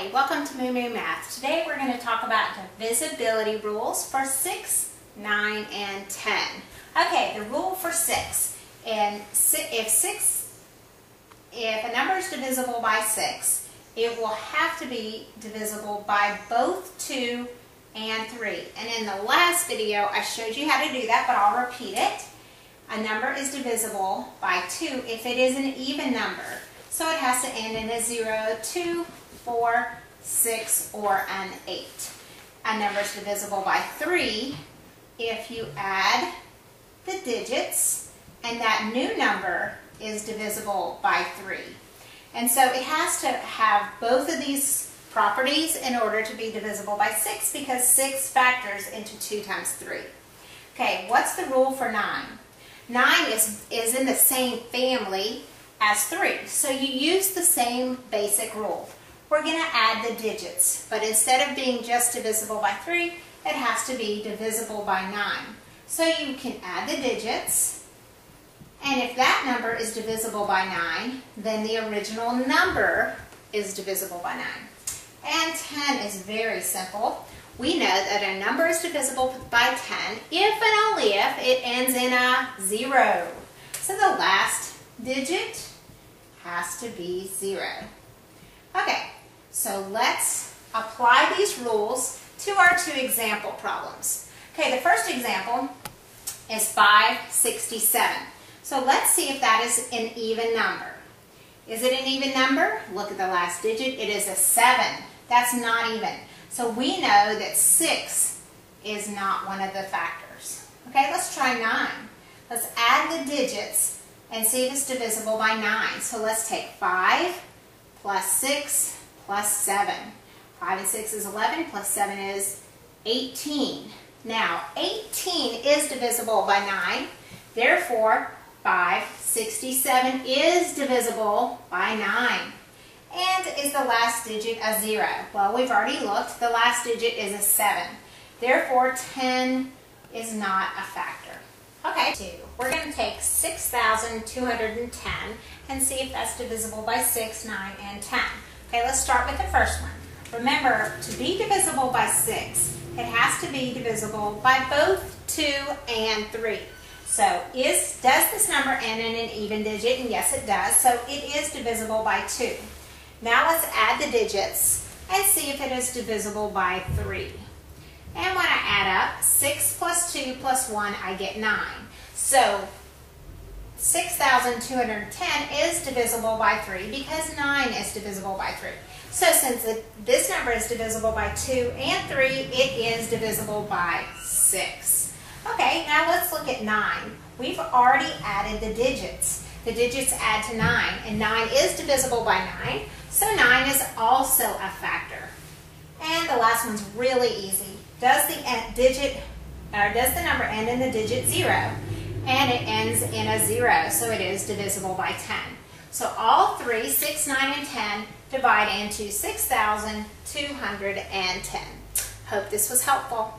Hi, welcome to MooMooMath. Today we're going to talk about divisibility rules for 6, 9, and 10. Okay, the rule for 6. If a number is divisible by 6, it will have to be divisible by both 2 and 3. And in the last video I showed you how to do that, but I'll repeat it. A number is divisible by 2 if it is an even number. So it has to end in a 0, 2, 4, 6, or an 8. A number is divisible by 3 if you add the digits and that new number is divisible by 3. And so it has to have both of these properties in order to be divisible by 6 because 6 factors into 2 times 3. Okay, what's the rule for 9? 9 is in the same family as 3. So you use the same basic rule. We're going to add the digits, but instead of being just divisible by 3, it has to be divisible by 9. So you can add the digits, and if that number is divisible by 9, then the original number is divisible by 9. And 10 is very simple. We know that a number is divisible by 10 if and only if it ends in a 0. So the last digit has to be 0. Okay, so let's apply these rules to our 2 example problems. Okay, the first example is 567. So let's see if that is an even number. Is it an even number? Look at the last digit. It is a 7. That's not even. So we know that 6 is not one of the factors. Okay, let's try 9. Let's add the digits and see if it's divisible by 9. So let's take 5 plus 6 plus 7. 5 and 6 is 11, plus 7 is 18. Now, 18 is divisible by 9. Therefore, 567 is divisible by 9. And is the last digit a 0? Well, we've already looked. The last digit is a 7. Therefore, 10 is not a factor. Okay, we're going to take 6,210 and see if that's divisible by 6, 9, and 10. Okay, let's start with the first one. Remember, to be divisible by 6, it has to be divisible by both 2 and 3. So, does this number end in an even digit? And yes, it does. So, it is divisible by 2. Now, let's add the digits and see if it is divisible by 3. And when I add up 6 plus 2 plus 1, I get 9. So 6,210 is divisible by 3 because 9 is divisible by 3. So since this number is divisible by 2 and 3, it is divisible by 6. Okay, now let's look at 9. We've already added the digits. The digits add to 9, and 9 is divisible by 9, so 9 is also a factor. And the last one's really easy. Does the number end in the digit 0? And it ends in a 0, so it is divisible by 10. So all 3, 6, 9, and 10 divide into 6,210. Hope this was helpful.